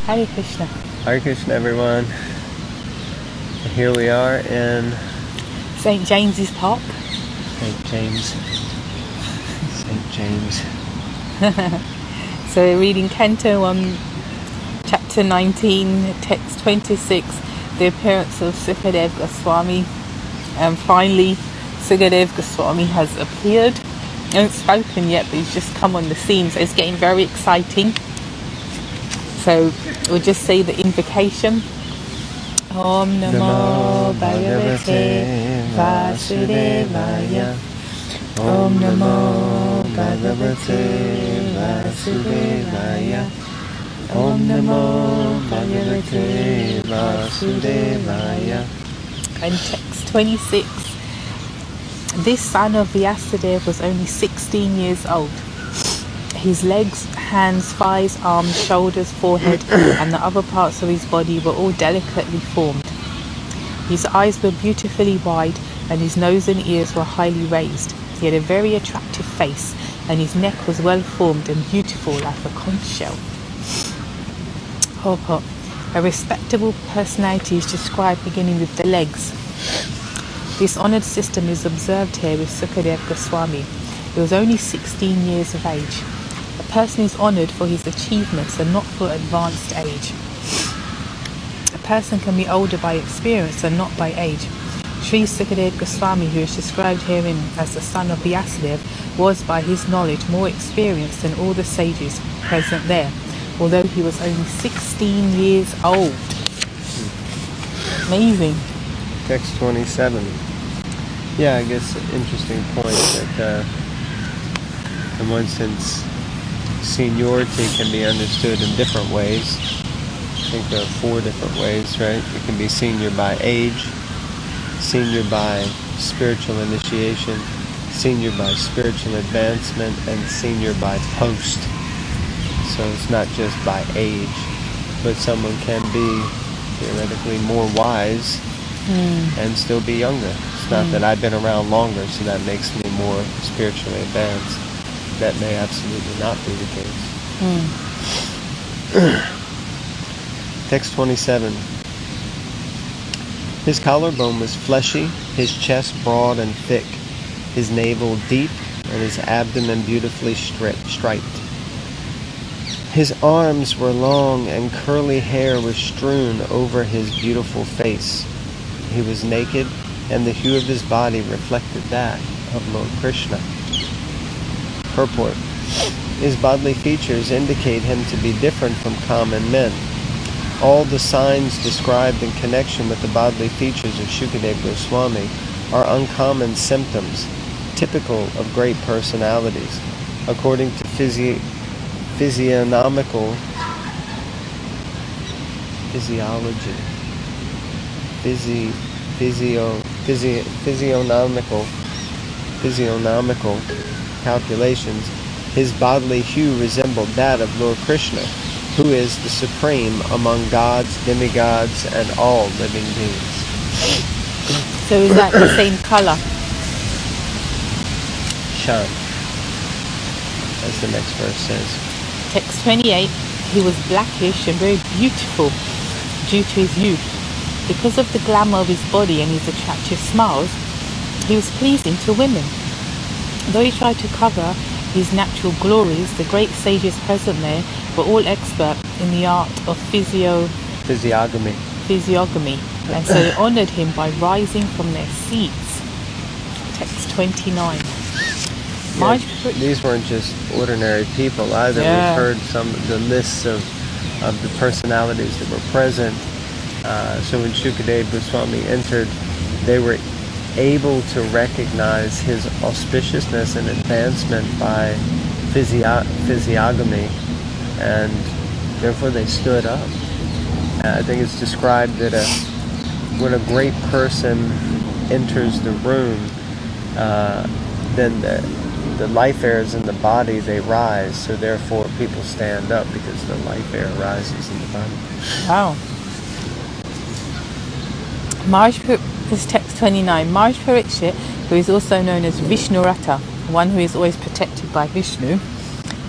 Hare Krishna. Hare Krishna, everyone. Here we are in St. James's Park. St. James. St. James. So we're reading Canto 1, Chapter 19, Text 26, the appearance of Sukadeva Goswami. And finally, Sukadeva Goswami has appeared. He hasn't spoken yet, but he's just come on the scene, so it's getting very exciting. So we'll just say the invocation. Om Namo Bhagavate Vasudevaya. Om Namo Bhagavate Vasudevaya. Om Namo Bhagavate Vasudevaya. And text 26. This son of Vyasadeva was only 16 years old. His legs, hands, thighs, arms, shoulders, forehead, and the other parts of his body were all delicately formed. His eyes were beautifully wide, and his nose and ears were highly raised. He had a very attractive face, and his neck was well formed and beautiful like a conch shell. A respectable personality is described beginning with the legs. This honoured system is observed here with Sukadeva Goswami. He was only 16 years of age. A person is honoured for his achievements and not for advanced age. A person can be older by experience and not by age. Sri Sukadeva Goswami, who is described herein as the son of Vyasadeva, was by his knowledge more experienced than all the sages present there, although he was only 16 years old. Amazing. Text 27. Yeah, I guess an interesting point that in one sense seniority can be understood in different ways. I think there are 4 different ways, right? It can be senior by age, senior by spiritual initiation, senior by spiritual advancement, and senior by post. So it's not just by age, but someone can be theoretically more wise and still be younger. It's not that I've been around longer, so that makes me more spiritually advanced. That may absolutely not be the case. Text 27. His collarbone was fleshy, his chest broad and thick, his navel deep, and his abdomen beautifully striped. His arms were long, and curly hair was strewn over his beautiful face. He was naked, and the hue of his body reflected that of Lord Krishna. Purport. His bodily features indicate him to be different from common men. All the signs described in connection with the bodily features of Sukadeva Goswami are uncommon symptoms, typical of great personalities. According to physiognomical calculations, his bodily hue resembled that of Lord Krishna, who is the supreme among gods, demigods, and all living beings. So is that the same colour? Shan, as the next verse says. Text 28. He was blackish and very beautiful due to his youth. Because of the glamour of his body and his attractive smiles, he was pleasing to women. Though he tried to cover his natural glories, the great sages present there were all expert in the art of physiognomy, and so they honoured him by rising from their seats. Text 29. Yeah, these weren't just ordinary people either. Yeah. We've heard some of the lists of the personalities that were present. So when Sukadeva Goswami entered, they were able to recognize his auspiciousness and advancement by physiognomy, and therefore they stood up. I think it's described that when a great person enters the room, then the life airs in the body, they rise, so therefore people stand up because the life air rises in the body. Wow. This is text 29. Maharaj Parikshit, who is also known as Vishnurata, one who is always protected by Vishnu,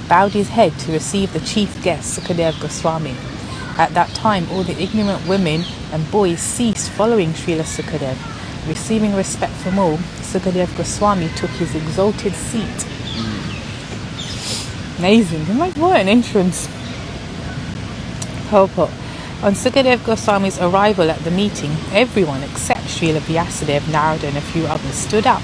bowed his head to receive the chief guest, Sukadeva Goswami. At that time, all the ignorant women and boys ceased following Srila Sukadev. Receiving respect from all, Sukadev Goswami took his exalted seat. Amazing. What an entrance. Purport. On Sukadev Goswami's arrival at the meeting, everyone except Srila Vyasadeva, Narada and a few others stood up.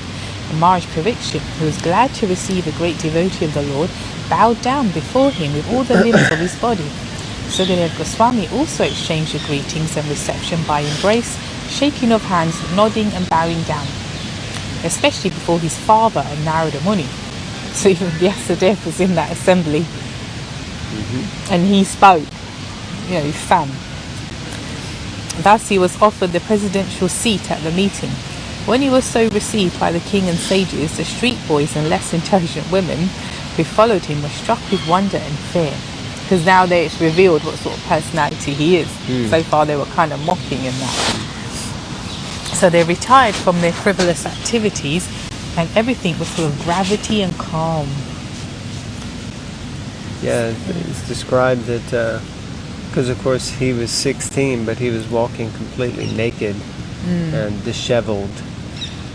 And Maharaj Parikshit, who was glad to receive a great devotee of the Lord, bowed down before him with all the limbs of his body. Sukadev Goswami also exchanged the greetings and reception by embrace, shaking of hands, nodding and bowing down, especially before his father and Narada Muni. So even Vyasadeva was in that assembly, and he spoke, his son. Thus he was offered the presidential seat at the meeting. When he was so received by the king and sages, the street boys and less intelligent women who followed him were struck with wonder and fear, because now it's revealed what sort of personality he is. So far they were kind of mocking in that. So they retired from their frivolous activities, and everything was full of gravity and calm. Yeah, it's described that, because of course he was 16, but he was walking completely naked and disheveled.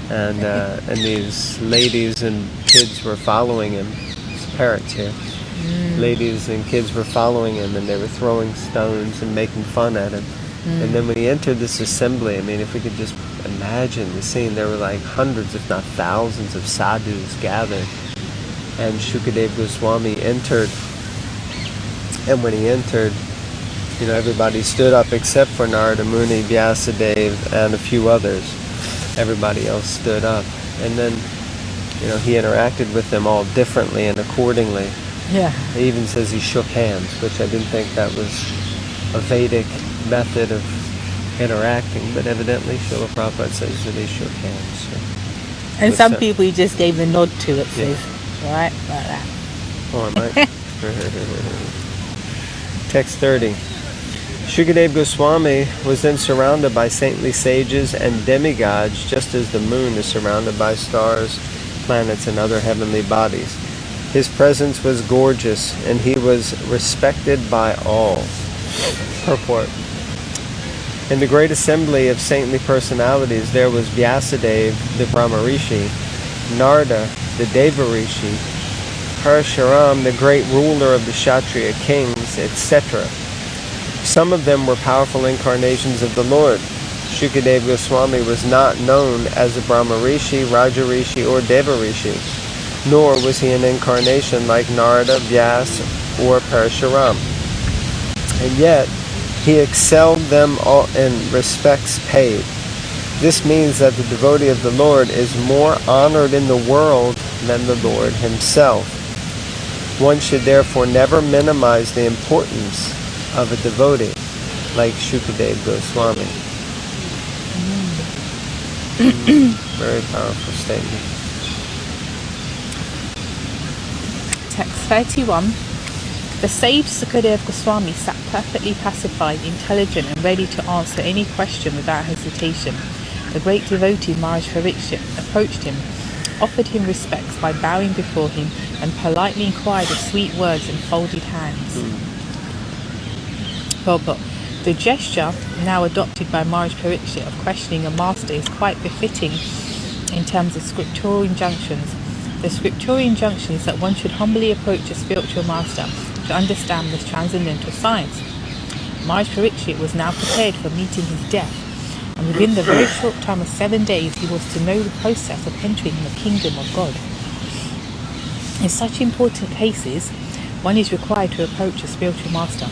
And these ladies and kids were following him. It's parrots here. Ladies and kids were following him, and they were throwing stones and making fun at him. And then when he entered this assembly, I mean, if we could just imagine the scene, there were like hundreds, if not thousands, of sadhus gathered. And Shukadeva Goswami entered. And when he entered, everybody stood up except for Narada Muni, Vyasadeva, and a few others. Everybody else stood up. And then, he interacted with them all differently and accordingly. Yeah. He even says he shook hands, which I didn't think that was a Vedic method of interacting, but evidently Srila Prabhupada says that he shook hands. So. And some people he just gave the nod to, it says, right, like that. Oh, I might. Text 30. Shukadeva Goswami was then surrounded by saintly sages and demigods, just as the moon is surrounded by stars, planets, and other heavenly bodies. His presence was gorgeous, and he was respected by all. Purport. In the great assembly of saintly personalities, there was Vyasadeva, the Brahmarishi, Narada, the Devarishi, Parashuram, the great ruler of the Kshatriya kings, etc. Some of them were powerful incarnations of the Lord. Shukadeva Goswami was not known as a Brahmarishi, Rajarishi, or Devarishi, nor was he an incarnation like Narada, Vyas, or Parashuram. And yet, he excelled them all in respects paid. This means that the devotee of the Lord is more honored in the world than the Lord himself. One should therefore never minimize the importance of a devotee like Shukadeva Goswami. Very powerful statement. Text 31. The sage Sukadeva Goswami sat perfectly pacified, intelligent, and ready to answer any question without hesitation. The great devotee Maharaj Parikshit approached him, offered him respects by bowing before him, and politely inquired of sweet words and folded hands. But the gesture now adopted by Maharaj Parikshit of questioning a master is quite befitting in terms of scriptural injunctions. The scriptural injunction is that one should humbly approach a spiritual master to understand this transcendental science. Maharaj Parikshit was now prepared for meeting his death, and within the very short time of 7 days he was to know the process of entering the kingdom of God. In such important cases, one is required to approach a spiritual master.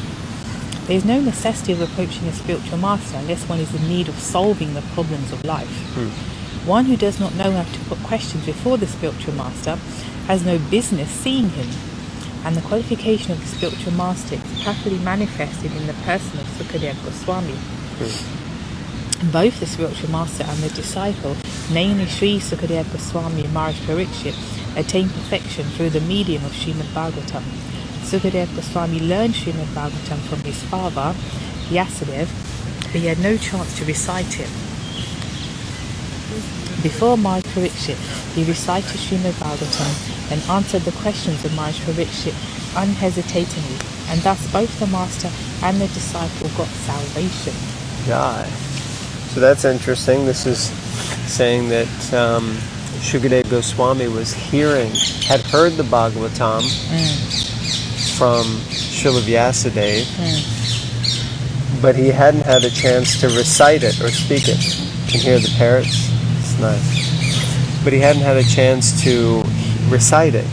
There is no necessity of approaching a spiritual master unless one is in need of solving the problems of life. One who does not know how to put questions before the spiritual master has no business seeing him, and the qualification of the spiritual master is happily manifested in the person of Sukadeva Goswami. Both the spiritual master and the disciple, namely Sri Sukadeva Goswami and Maharaj Parikshit, attained perfection through the medium of Srimad Bhagavatam. Sukadeva Goswami learned Srimad Bhagavatam from his father, Vyasadeva, but he had no chance to recite it. Before Maharaj Parikshit, he recited Srimad Bhagavatam and answered the questions of Maharaj Parikshit unhesitatingly, and thus both the master and the disciple got salvation. Yeah. So that's interesting. This is saying that Shukadeva Goswami had heard the Bhagavatam from Srila Vyasadeva, but he hadn't had a chance to recite it or speak it. You can hear the parrots. It's nice. But he hadn't had a chance to recite it.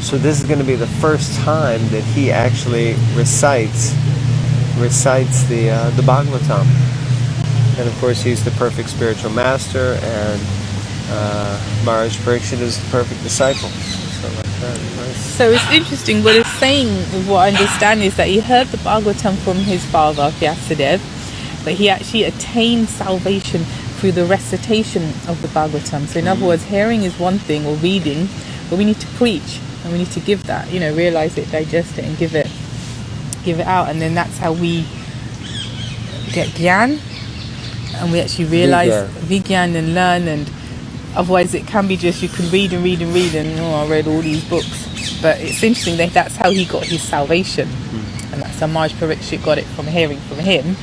So this is going to be the first time that he actually recites the Bhagavatam. And of course he's the perfect spiritual master, and Maharaj Parikshit is the perfect disciple. So like that, nice. So it's interesting, what it's saying, what I understand, is that he heard the Bhagavatam from his father, Vyasadeva, but he actually attained salvation through the recitation of the Bhagavatam. So in other words, hearing is one thing, or reading, but we need to preach, and we need to give that, realize it, digest it, and give it out, and then that's how we get gyan, and we actually realize vigyan and learn. And otherwise it can be just, you can read and read and read, and I read all these books. But it's interesting that that's how he got his salvation, and that's how Maharaj Parikshit got it, from hearing from him.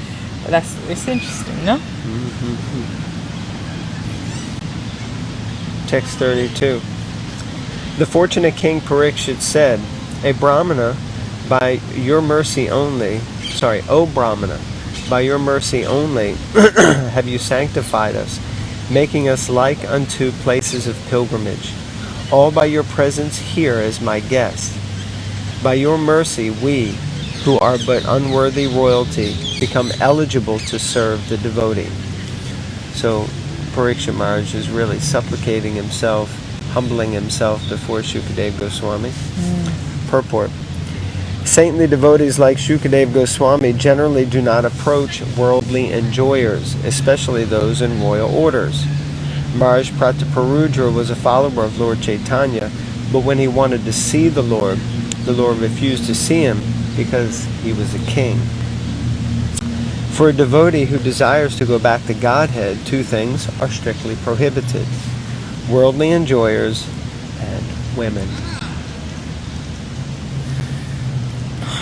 But it's interesting, no? Text 32. The fortunate King Parikshit said, O Brahmana, by your mercy only, have you sanctified us, making us like unto places of pilgrimage, all by your presence here as my guest. By your mercy we, who are but unworthy royalty, become eligible to serve the devotee. So Parikshit Maharaj is really supplicating himself, humbling himself before Shukadeva Goswami. Purport. Saintly devotees like Shukadeva Goswami generally do not approach worldly enjoyers, especially those in royal orders. Maharaj Prataparudra was a follower of Lord Chaitanya, but when he wanted to see the Lord refused to see him because he was a king. For a devotee who desires to go back to Godhead, two things are strictly prohibited: worldly enjoyers and women.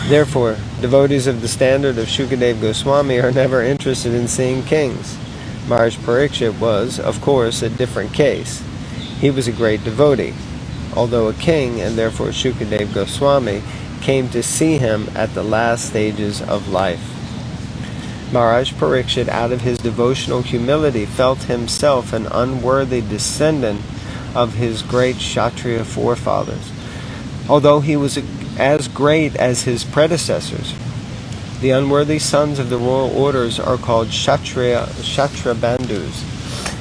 Therefore, devotees of the standard of Shukadeva Goswami are never interested in seeing kings. Maharaj Parikshit was, of course, a different case. He was a great devotee, although a king, and therefore Shukadeva Goswami came to see him at the last stages of life. Maharaj Parikshit, out of his devotional humility, felt himself an unworthy descendant of his great Kshatriya forefathers, although he was as great as his predecessors. The unworthy sons of the royal orders are called Kshatriya Bandhus,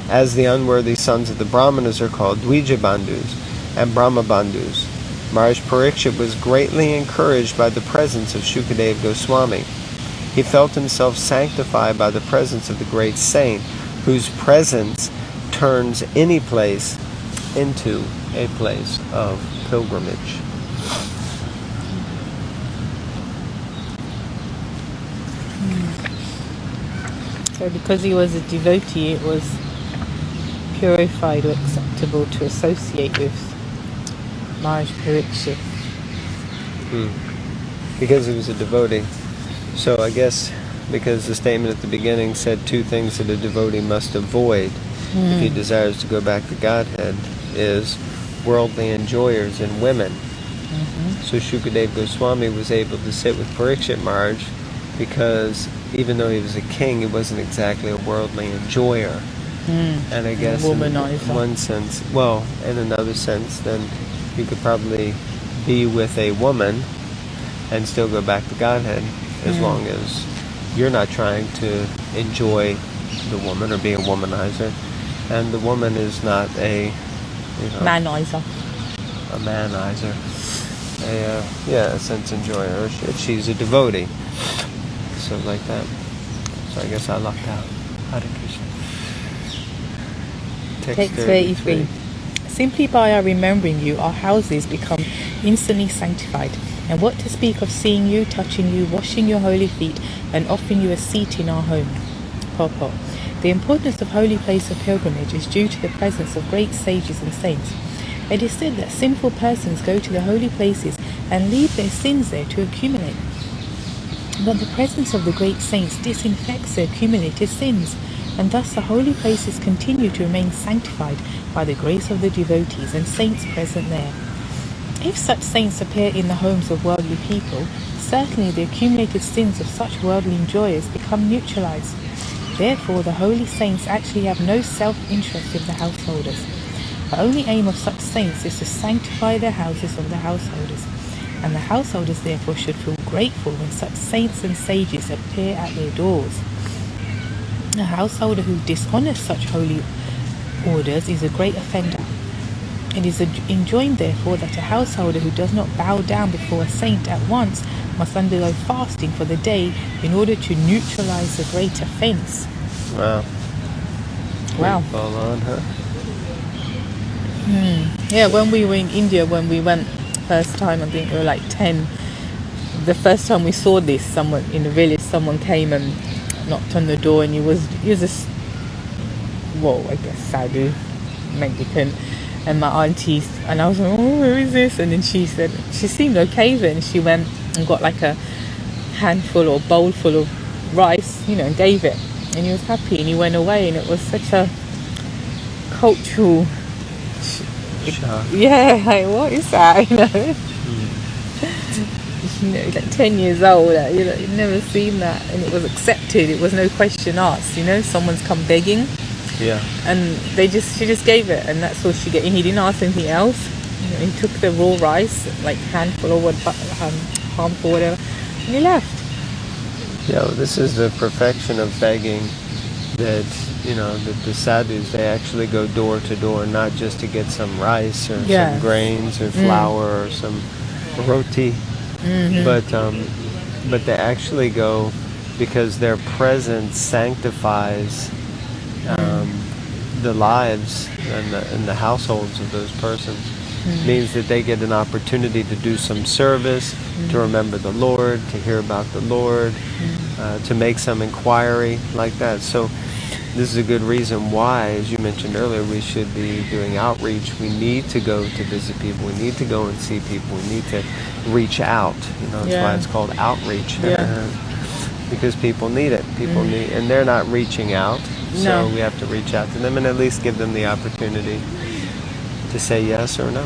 as the unworthy sons of the Brahmanas are called Dvija Bandhus and Brahma Bandhus. Maharaj Parikshit was greatly encouraged by the presence of Shukadeva Goswami. He felt himself sanctified by the presence of the great saint, whose presence turns any place into a place of pilgrimage. So because he was a devotee, it was purified or acceptable to associate with Maharaj Parikshit. Because he was a devotee. So I guess because the statement at the beginning said two things that a devotee must avoid if he desires to go back to Godhead is worldly enjoyers and women. So Shukadeva Goswami was able to sit with Parikshit Maharaj because even though he was a king, he wasn't exactly a worldly enjoyer. And I guess in one sense, well, in another sense, then you could probably be with a woman and still go back to Godhead, as long as you're not trying to enjoy the woman or be a womanizer, and the woman is not a Manizer. A manizer, a sense enjoyer. If she's a devotee, so like that. So I guess I lucked out. Hare Krishna. Text 33. Simply by our remembering you, our houses become instantly sanctified. And what to speak of seeing you, touching you, washing your holy feet, and offering you a seat in our home. Purport. The importance of holy place of pilgrimage is due to the presence of great sages and saints. It is said that sinful persons go to the holy places and leave their sins there to accumulate. But the presence of the great saints disinfects the accumulated sins, and thus the holy places continue to remain sanctified by the grace of the devotees and saints present there. If such saints appear in the homes of worldly people, certainly the accumulated sins of such worldly enjoyers become neutralized. Therefore, the holy saints actually have no self-interest in the householders. The only aim of such saints is to sanctify the houses of the householders, and the householders therefore should feel grateful when such saints and sages appear at their doors. A householder who dishonors such holy orders is a great offender. It is enjoined therefore that a householder who does not bow down before a saint at once must undergo fasting for the day in order to neutralize the great offense. Wow. Wow. Fall on, huh? Yeah, when we were in India, when we went first time, I think we were like 10. The first time we saw this, someone in the village, someone came and knocked on the door, and he was a, well, I guess sadhu, mendicant. And my auntie, and I was like, oh, who is this? And then she said, she seemed okay then. She went and got like a handful or bowl full of rice, and gave it. And he was happy, and he went away, and it was such a cultural shock. Yeah, like, what is that? Like 10 years old, you've never seen that, and it was accepted. It was no question asked. Someone's come begging. Yeah. And she just gave it, and that's all she get. And he didn't ask anything else. He took the raw rice, like handful or harmful, whatever, and he left. Yeah, well, this is the perfection of begging. That the sadhus, they actually go door to door, not just to get some rice or some grains or flour or some roti, but they actually go because their presence sanctifies the lives and the households of those persons. Means that they get an opportunity to do some service, to remember the Lord, to hear about the Lord, to make some inquiry like that. So this is a good reason why, as you mentioned earlier, we should be doing outreach. We need to go to visit people. We need to go and see people. We need to reach out. That's why it's called outreach. Because people need it. People need, and they're not reaching out. So we have to reach out to them and at least give them the opportunity to say yes or no.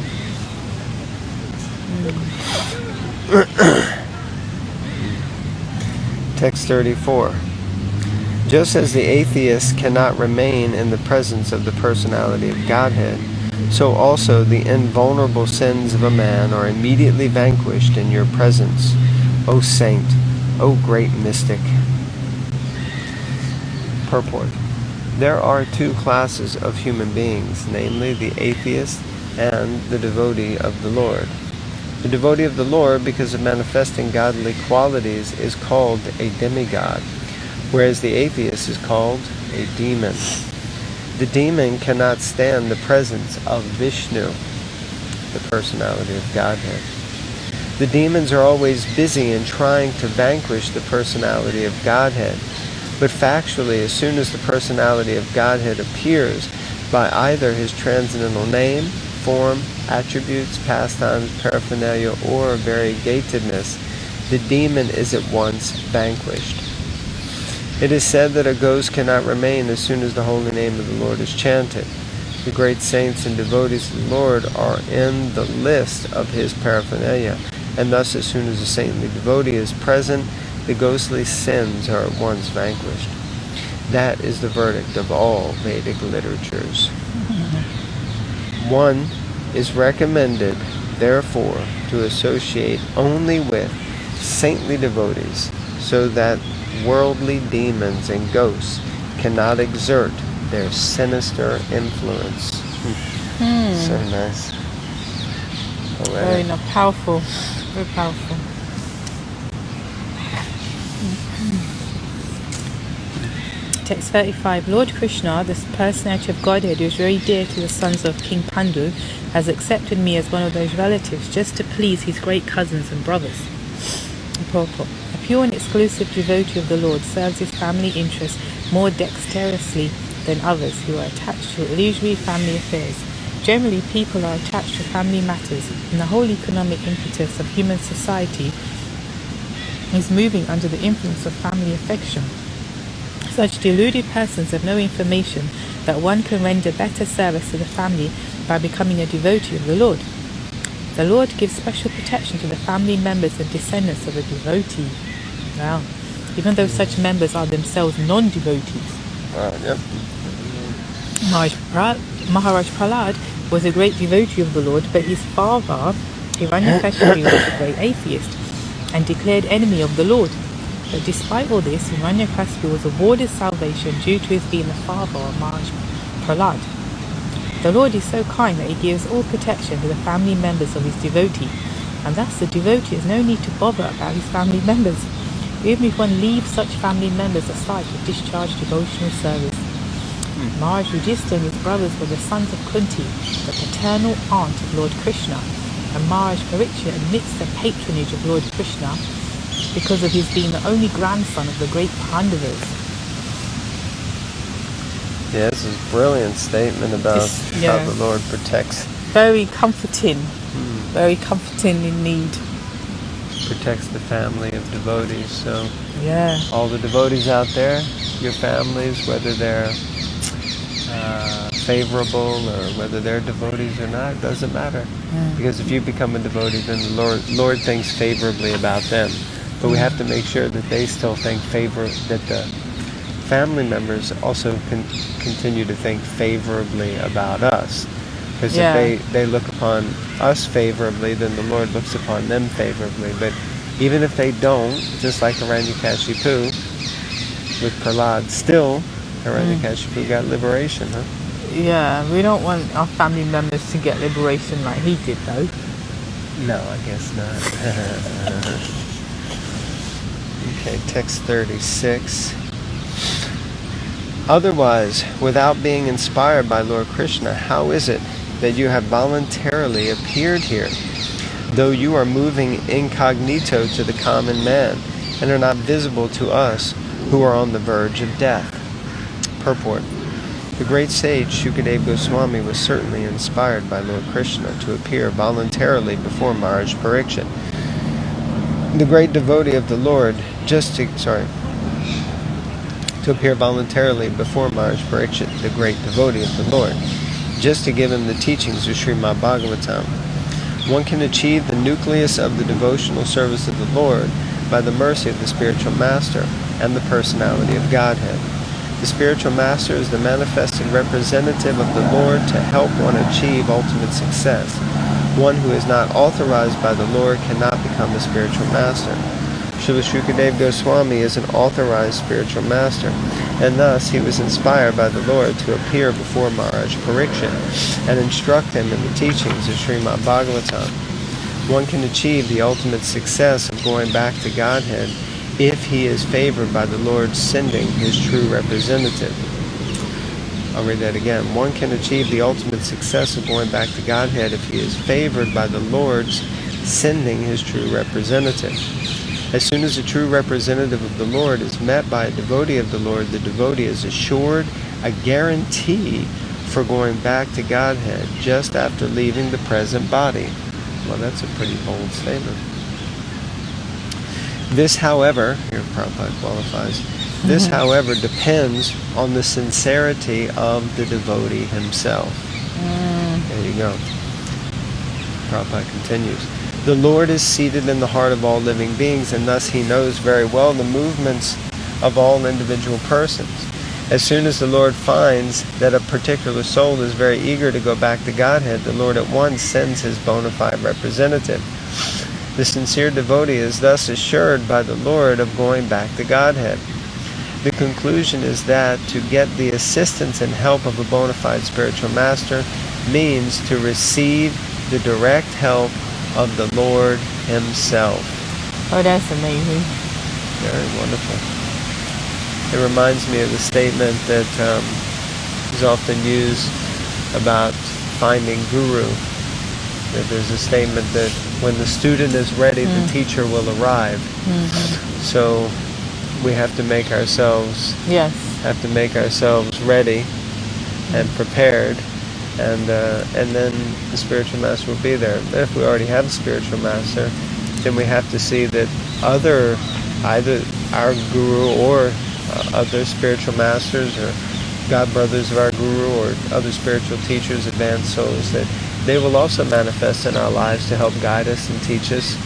Text 34. Just as the atheist cannot remain in the presence of the personality of Godhead, so also the invulnerable sins of a man are immediately vanquished in your presence, O saint, O great mystic. Purport. There are two classes of human beings, namely the atheist and the devotee of the Lord. The devotee of the Lord, because of manifesting godly qualities, is called a demigod, whereas the atheist is called a demon. The demon cannot stand the presence of Vishnu, the personality of Godhead. The demons are always busy in trying to vanquish the personality of Godhead. But factually, as soon as the personality of Godhead appears by either his transcendental name, form, attributes, pastimes, paraphernalia, or variegatedness, the demon is at once vanquished. It is said that a ghost cannot remain as soon as the holy name of the Lord is chanted. The great saints and devotees of the Lord are in the list of his paraphernalia, and thus as soon as a saintly devotee is present, the ghostly sins are at once vanquished. That is the verdict of all Vedic literatures. One is recommended, therefore, to associate only with saintly devotees, so that worldly demons and ghosts cannot exert their sinister influence. So nice. Very powerful. Very powerful. Text 35. Lord Krishna, the personality of Godhead who is very dear to the sons of King Pandu, has accepted me as one of those relatives just to please his great cousins and brothers. Purport. A pure and exclusive devotee of the Lord serves his family interests more dexterously than others who are attached to illusory family affairs. Generally, people are attached to family matters, and the whole economic impetus of human society is moving under the influence of family affection. Such deluded persons have no information that one can render better service to the family by becoming a devotee of the Lord. The Lord gives special protection to the family members and descendants of a devotee. Wow. Even though such members are themselves non-devotees. Yep. Maharaj Prahlad was a great devotee of the Lord, but his father, Hiranyakashipu, was a great atheist and declared enemy of the Lord. But despite all this, Hiranyakashipu was awarded salvation due to his being the father of Maharaj Prahlad. The Lord is so kind that he gives all protection to the family members of his devotee, and thus the devotee has no need to bother about his family members, even if one leaves such family members aside to discharge devotional service. Maharaj Yudhishthira and his brothers were the sons of Kunti, the paternal aunt of Lord Krishna, and Maharaj Parikshit admits the patronage of Lord Krishna because of his being the only grandson of the great Pandavas. Yeah, this is a brilliant statement about how the Lord protects. Very comforting. Very comforting indeed. Protects the family of devotees. So yeah, all the devotees out there, your families, whether they're favorable or whether they're devotees or not, doesn't matter. Because if you become a devotee, then the Lord thinks favorably about them. But we have to make sure that they still think that the family members also continue to think favorably about us. Because if they look upon us favorably, then the Lord looks upon them favorably. But even if they don't, just like Hiranyakashipu with Prahlad, still Hiranyakashipu got liberation, huh? Yeah, we don't want our family members to get liberation like he did, though. No, I guess not. Okay, text 36. Otherwise, without being inspired by Lord Krishna, how is it that you have voluntarily appeared here, though you are moving incognito to the common man, and are not visible to us who are on the verge of death? Purport. The great sage Shukadeva Goswami was certainly inspired by Lord Krishna to appear voluntarily before Maharaj Parikshit, the great devotee of the Lord, to appear voluntarily before Maharaj Parikshit, the great devotee of the Lord, just to give him the teachings of Srimad Bhagavatam. One can achieve the nucleus of the devotional service of the Lord by the mercy of the spiritual master and the personality of Godhead. The spiritual master is the manifested representative of the Lord to help one achieve ultimate success. One who is not authorized by the Lord cannot become a spiritual master. Srila Shukadeva Goswami is an authorized spiritual master, and thus he was inspired by the Lord to appear before Maharaj Parikshit and instruct him in the teachings of Srimad Bhagavatam. One can achieve the ultimate success of going back to Godhead if he is favored by the Lord sending his true representative. I'll read that again. One can achieve the ultimate success of going back to Godhead if he is favored by the Lord's sending his true representative. As soon as a true representative of the Lord is met by a devotee of the Lord, the devotee is assured a guarantee for going back to Godhead just after leaving the present body. Well, that's a pretty bold statement. This, however, here Prabhupada qualifies, this, however, depends on the sincerity of the devotee himself. There you go. Prabhupada continues. The Lord is seated in the heart of all living beings, and thus he knows very well the movements of all individual persons. As soon as the Lord finds that a particular soul is very eager to go back to Godhead, the Lord at once sends his bona fide representative. The sincere devotee is thus assured by the Lord of going back to Godhead. The conclusion is that to get the assistance and help of a bona fide spiritual master means to receive the direct help of the Lord himself. Oh, that's amazing. Very wonderful. It reminds me of the statement that is often used about finding guru. That there's a statement that when the student is ready, the teacher will arrive. So we have to make ourselves ready and prepared, and then the spiritual master will be there. But if we already have a spiritual master, then we have to see that either our guru or other spiritual masters or god brothers of our guru or other spiritual teachers, advanced souls, that they will also manifest in our lives to help guide us and teach us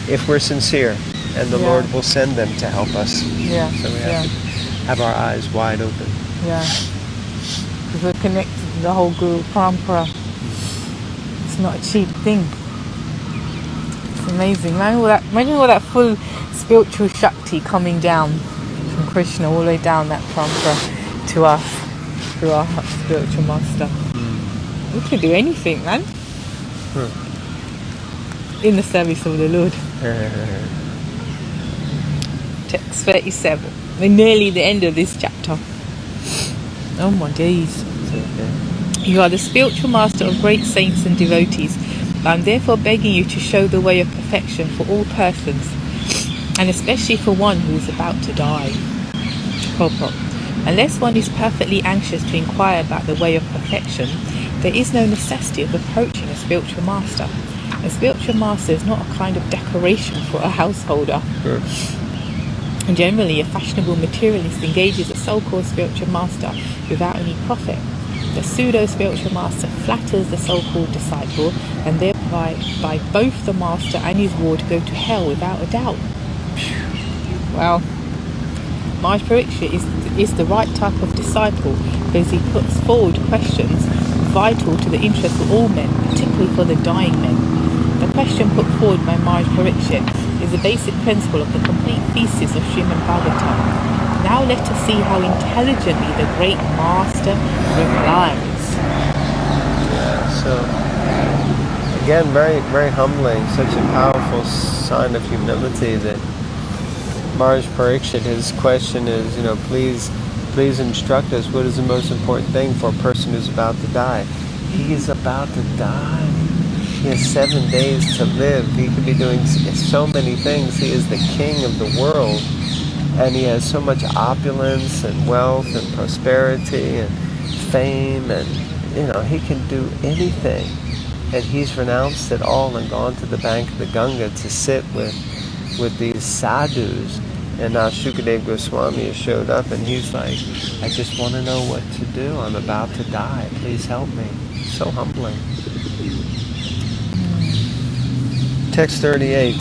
if we're sincere, and the Lord will send them to help us. So we have to have our eyes wide open. Because we're connected to the whole Guru Parampara. It's not a cheap thing. It's amazing. Imagine all that full spiritual Shakti coming down from Krishna all the way down that Parampara to us through our spiritual master. We could do anything, man. In the service of the Lord. Text 37. We're nearly the end of this chapter. Oh my days. You are the spiritual master of great saints and devotees. I'm therefore begging you to show the way of perfection for all persons, and especially for one who is about to die. Purport. Unless one is perfectly anxious to inquire about the way of perfection, there is no necessity of approaching a spiritual master. A spiritual master is not a kind of decoration for a householder. And generally, a fashionable materialist engages a so-called spiritual master without any profit. The pseudo-spiritual master flatters the so-called disciple, and thereby both the master and his ward go to hell without a doubt. Well, Maharaj Parikshit is the right type of disciple because he puts forward questions vital to the interest of all men, particularly for the dying men. The question put forward by Maharaj Parikshit is the basic principle of the complete thesis of Srimad Bhagavatam. Now let us see how intelligently the great master replies. So again, very, very humbling, such a powerful sign of humility that Maharaj Parikshit, his question is, please instruct us, what is the most important thing for a person who's about to die? He is about to die. He has 7 days to live. He could be doing so many things. He is the king of the world. And he has so much opulence and wealth and prosperity and fame. And, he can do anything. And he's renounced it all and gone to the bank of the Ganga to sit with these sadhus. And now Shukadeva Goswami has showed up and he's like, I just want to know what to do. I'm about to die. Please help me. So humbling. Text 38.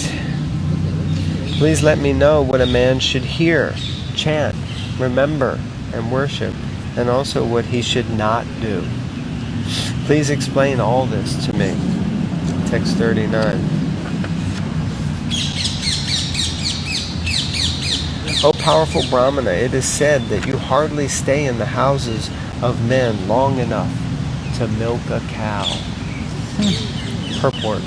Please let me know what a man should hear, chant, remember, and worship, and also what he should not do. Please explain all this to me. Text 39. O powerful Brahmana, it is said that you hardly stay in the houses of men long enough to milk a cow. Purport.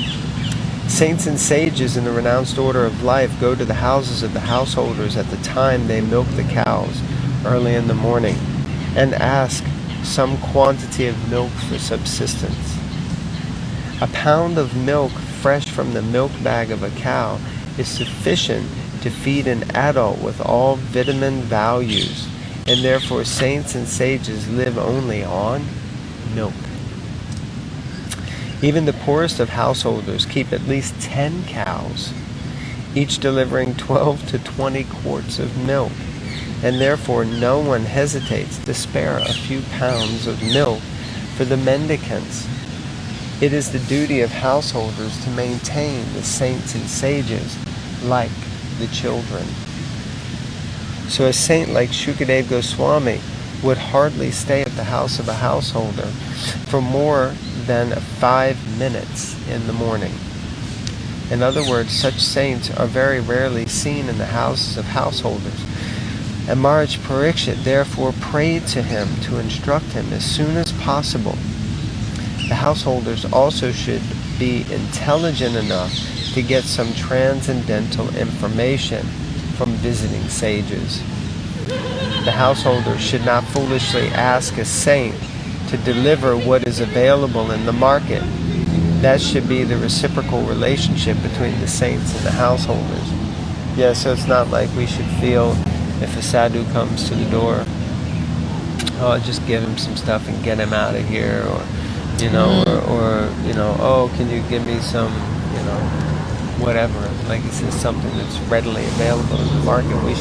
Saints and sages in the renounced order of life go to the houses of the householders at the time they milk the cows, early in the morning, and ask some quantity of milk for subsistence. A pound of milk fresh from the milk bag of a cow is sufficient to feed an adult with all vitamin values, and therefore saints and sages live only on milk. Even the poorest of householders keep at least 10 cows, each delivering 12 to 20 quarts of milk, and therefore no one hesitates to spare a few pounds of milk for the mendicants. It is the duty of householders to maintain the saints and sages like the children. So a saint like Shukadeva Goswami would hardly stay at the house of a householder for more than 5 minutes in the morning. In other words, such saints are very rarely seen in the houses of householders. And Maharaj Parikshit therefore prayed to him to instruct him as soon as possible. The householders also should be intelligent enough to get some transcendental information from visiting sages. The householders should not foolishly ask a saint to deliver what is available in the market. That should be the reciprocal relationship between the saints and the householders. Yeah, so it's not like we should feel if a sadhu comes to the door, oh, just give him some stuff and get him out of here, or oh, can you give me some, whatever. Like he says, something that's readily available in the market. We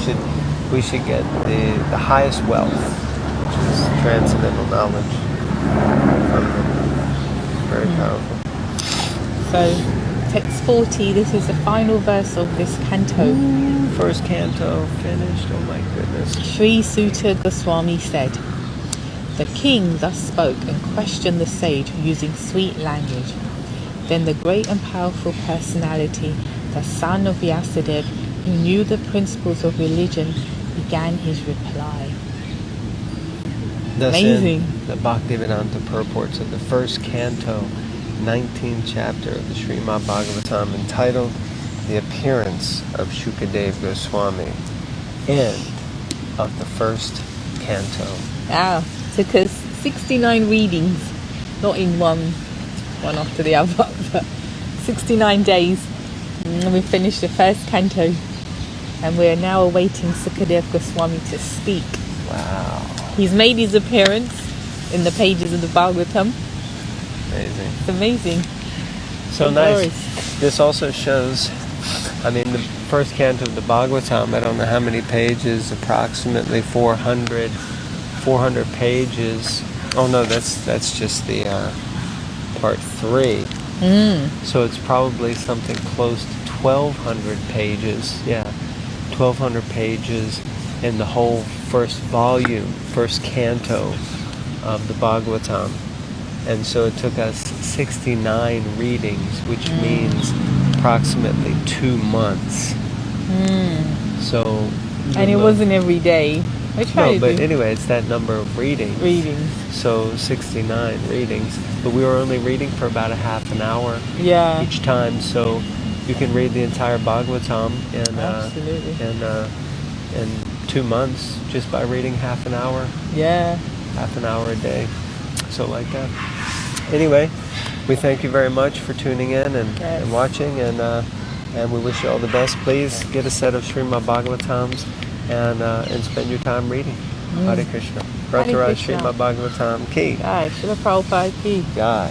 should get the highest wealth, which is transcendental knowledge. Very powerful. So, text 40, this is the final verse of this canto. First canto finished, oh my goodness. Sri Sutta Goswami said, "The king thus spoke and questioned the sage using sweet language. Then the great and powerful personality, the son of Vyasadeva, who knew the principles of religion, began his reply." Thus Amazing. In the Bhaktivedanta purports of the first canto, 19th chapter of the Srimad Bhagavatam, entitled The Appearance of Shukadeva Goswami, end of the first canto. Wow, took us 69 readings, not in one after the other, but 69 days. And we finished the first canto, and we're now awaiting Sukadeva Goswami to speak. Wow. He's made his appearance in the pages of the Bhagavatam. Amazing. It's amazing. So nice. This also shows, the first canto of the Bhagavatam, I don't know how many pages, approximately 400 pages. Oh no, that's just the part 3. So it's probably something close to 1,200 pages. Yeah, 1,200 pages in the whole first volume, first canto of the Bhagavatam. And so it took us 69 readings, which means approximately 2 months. So, And it wasn't every day. I tried no, but anyway, it's that number of readings. readings. So 69 readings, but we were only reading for about a half an hour Yeah. each time. So you can read the entire Bhagavatam Absolutely. in 2 months just by reading half an hour a day. So like that. Anyway, we thank you very much for tuning in and watching, and we wish you all the best. Please get a set of Srimad Bhagavatams and spend your time reading. Hare Krishna. Prataraj Krishna. Srimad Bhagavatam Ki. Jai, Srila Prabhupada Ki. Jai.